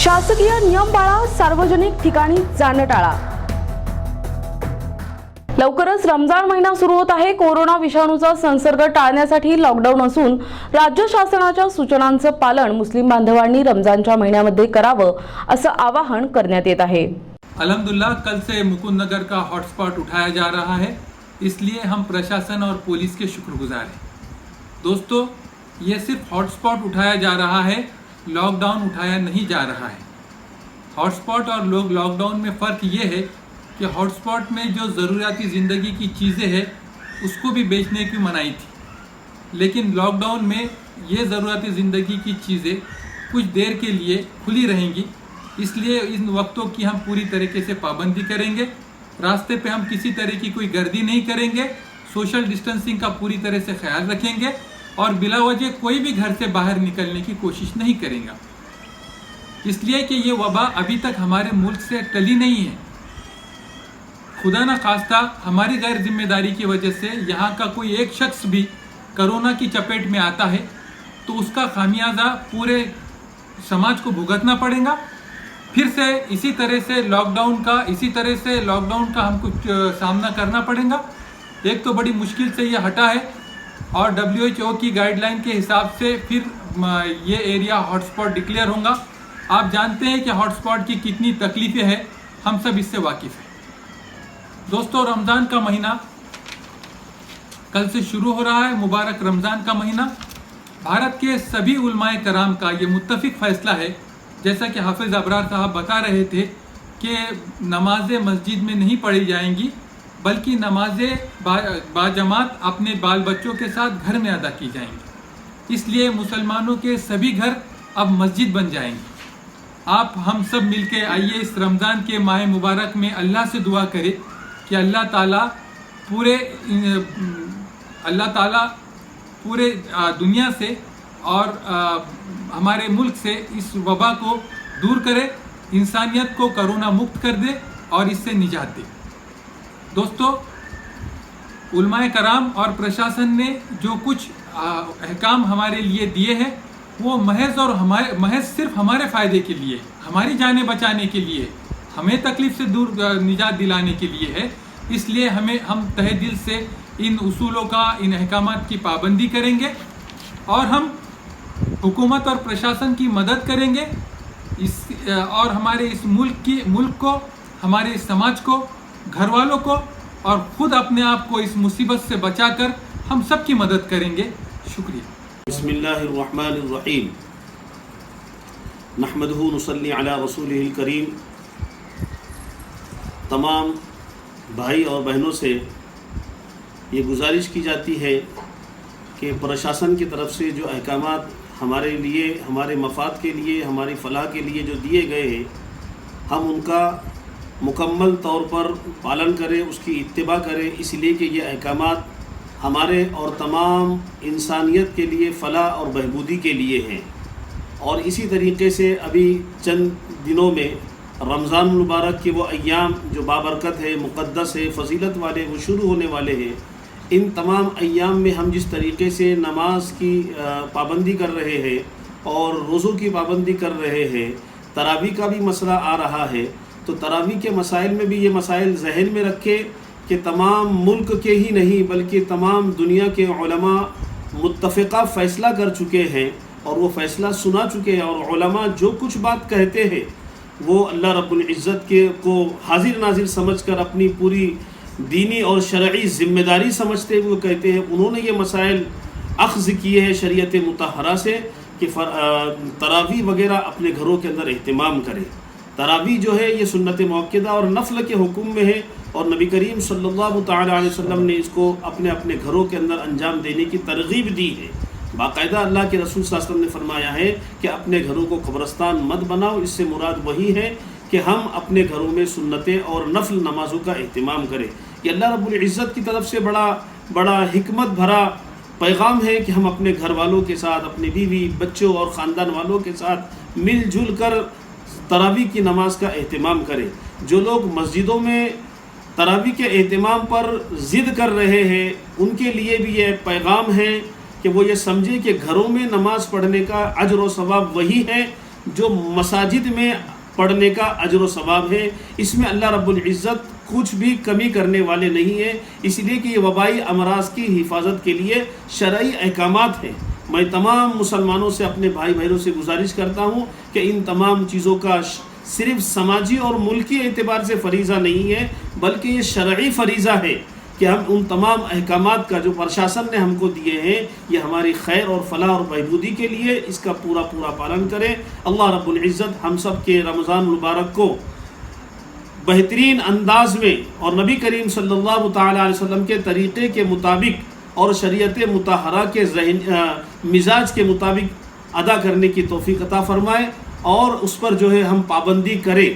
शासकीय नियम पाळा, सार्वजनिक ठिकाणी जाणं टाळा। लवकरच रमजान महिना सुरू होत आहे। कोरोना विषाणूचा संसर्ग टाळण्यासाठी लॉकडाऊन असून राज्य शासनाच्या सूचनांचं पालन मुस्लिम बांधवांनी रमजानच्या महिन्यामध्ये करावं असं आवाहन करण्यात येत आहे। अल्हम्दुलिल्लाह, कल से मुकुंद नगर का हॉटस्पॉट उठाया जा रहा है, इसलिए हम प्रशासन और पुलिस के शुक्रगुजार हैं। दोस्तों, ये सिर्फ हॉटस्पॉट उठाया जा रहा है, लॉकडाउन उठाया नहीं जा रहा है। हॉटस्पॉट और लॉकडाउन में फ़र्क ये है कि हॉटस्पॉट में जो ज़रूरियाती ज़िंदगी की चीज़ें हैं उसको भी बेचने की मनाही थी, लेकिन लॉकडाउन में ये ज़रूरियाती ज़िंदगी की चीज़ें कुछ देर के लिए खुली रहेंगी, इसलिए इन वक्तों की हम पूरी तरीके से पाबंदी करेंगे। रास्ते पे हम किसी तरह की कोई गर्दी नहीं करेंगे, सोशल डिस्टेंसिंग का पूरी तरह से ख्याल रखेंगे और बिला वजह कोई भी घर से बाहर निकलने की कोशिश नहीं करेंगे, इसलिए कि ये वबा अभी तक हमारे मुल्क से टली नहीं है। खुदा न खास्ता हमारी गैर जिम्मेदारी की वजह से यहाँ का कोई एक शख्स भी कोरोना की चपेट में आता है तो उसका खामियाजा पूरे समाज को भुगतना पड़ेगा। फिर से इसी तरह से लॉकडाउन का हमको सामना करना पड़ेगा। एक तो बड़ी मुश्किल से ये हटा है और WHO की गाइडलाइन के हिसाब से फिर ये एरिया हॉटस्पॉट डिक्लेयर होगा। आप जानते हैं कि हॉटस्पॉट की कितनी तकलीफ़ें हैं, हम सब इससे वाकिफ़ हैं। दोस्तों, रमज़ान का महीना कल से शुरू हो रहा है, मुबारक रमज़ान का महीना। भारत के सभी उलमाए कराम का ये मुत्तफ़िक फ़ैसला है, जैसा कि हाफिज़ अबरार साहब बता रहे थे कि नमाज़ें मस्जिद में नहीं पढ़ी जाएंगी, बल्कि नमाज़ें बाजमात अपने बाल बच्चों के साथ घर में अदा की जाएंगी। इसलिए मुसलमानों के सभी घर अब मस्जिद बन जाएंगे। आप हम सब मिलके आइए इस रमज़ान के माह मुबारक में अल्लाह से दुआ करें कि अल्लाह ताला पूरे दुनिया से और हमारे मुल्क से इस वबा को दूर करे, इंसानियत को कोरोना मुक्त कर दे और इससे निजात दे। दोस्तों, उलमाए कराम और प्रशासन ने जो कुछ अहकाम हमारे लिए दिए हैं वो महज सिर्फ हमारे फ़ायदे के लिए, हमारी जानें बचाने के लिए, हमें तकलीफ़ से दूर निजात दिलाने के लिए है। इसलिए हम तहे दिल से इन उसूलों का, इन अहकामात की पाबंदी करेंगे और हम हुकूमत और प्रशासन की मदद करेंगे और हमारे इस मुल्क को, हमारे इस समाज को, घर वालों को और ख़ुद अपने आप को इस मुसीबत से बचाकर हम सब की मदद करेंगे। शुक्रिया। बिस्मिल्लाहिर्रहमानिर्रहीम। नहमदुहु नुसल्ली अला रसूलिहिल करीम। तमाम भाई और बहनों से ये गुजारिश की जाती है कि प्रशासन की तरफ से जो अहकामात हमारे लिए, हमारे मफाद के लिए, हमारी फ़लाह के लिए जो दिए गए हैं, हम उनका मुकम्मल तौर पर पालन करें, उसकी इत्तिबा करें, इसलिए कि ये अहकामात हमारे और तमाम इंसानियत के लिए फ़लाह और बहबूदी के लिए हैं। और इसी तरीके से अभी चंद दिनों में रमज़ान मुबारक के वो अय्याम जो बाबरकत है, मुक़द्दस है, फ़जीलत वाले, वो शुरू होने वाले हैं। इन तमाम अय्याम में हम जिस तरीके से नमाज की पाबंदी कर रहे हैं और रोज़ों की पाबंदी कर रहे हैं, तरावी का भी मसला आ रहा है, तो तरावी के मसाइल में भी ये मसाइल जहन में रखें कि तमाम मुल्क के ही नहीं बल्कि तमाम दुनिया के उलमा मुत्तफ़िक़ा फ़ैसला कर चुके हैं और वो फ़ैसला सुना चुके हैं और उलमा जो कुछ बात कहते हैं वो अल्लाह रब्बुल इज़्ज़त को हाजिर नाजिर समझकर अपनी पूरी दीनी और शरई ज़िम्मेदारी समझते हुए कहते हैं। उन्होंने ये मसाइल अख़ज़ किए हैं शरीयत मुतहरा से कि तरावी वगैरह अपने घरों के अंदर एहतिमाम करें। तरावी जो है ये सुन्नत मुअक्कदा और नफ़ल के हुक्म में है और नबी करीम सल्लल्लाहु तआला अलैहि वसल्लम ने इसको अपने अपने घरों के अंदर अंजाम देने की तरगीब दी है। बाकायदा अल्लाह के रसूल सल्लल्लाहु अलैहि वसल्लम ने फरमाया है कि अपने घरों को कब्रस्तान मत बनाओ। इससे मुराद वही है कि हम अपने घरों में सुन्नतें और नफल नमाज़ों का एहतिमाम करें। ये अल्लाह रब्बुल इज़्ज़त की तरफ से बड़ा हिकमत भरा पैगाम है कि हम अपने घर वालों के साथ, अपने बीवी बच्चों और ख़ानदान वालों के साथ मिलजुल कर तरावी की नमाज का एहतिमाम करें। जो लोग मस्जिदों में तरावी के एहतिमाम पर ज़िद कर रहे हैं उनके लिए भी ये पैगाम है कि वो ये समझे कि घरों में नमाज़ पढ़ने का अजर व सवाब वही है جو مساجد میں پڑھنے کا اجر و ثواب ہے، اس میں اللہ رب العزت کچھ بھی کمی کرنے والے نہیں ہیں، اس لیے کہ یہ وبائی امراض کی حفاظت کے لیے شرعی احکامات ہیں۔ میں تمام مسلمانوں سے، اپنے بھائی بہنوں سے گزارش کرتا ہوں کہ ان تمام چیزوں کا صرف سماجی اور ملکی اعتبار سے فریضہ نہیں ہے، بلکہ یہ شرعی فریضہ ہے کہ ہم ان تمام احکامات کا جو پرشاسن نے ہم کو دیے ہیں، یہ ہماری خیر اور فلاح اور بہبودی کے لیے، اس کا پورا پالن کریں۔ اللہ رب العزت ہم سب کے رمضان المبارک کو بہترین انداز میں اور نبی کریم صلی اللہ تعالی علیہ وسلم کے طریقے کے مطابق اور شریعت مطہرہ کے مزاج کے مطابق ادا کرنے کی توفیق عطا فرمائے، اور اس پر جو ہے ہم پابندی کریں۔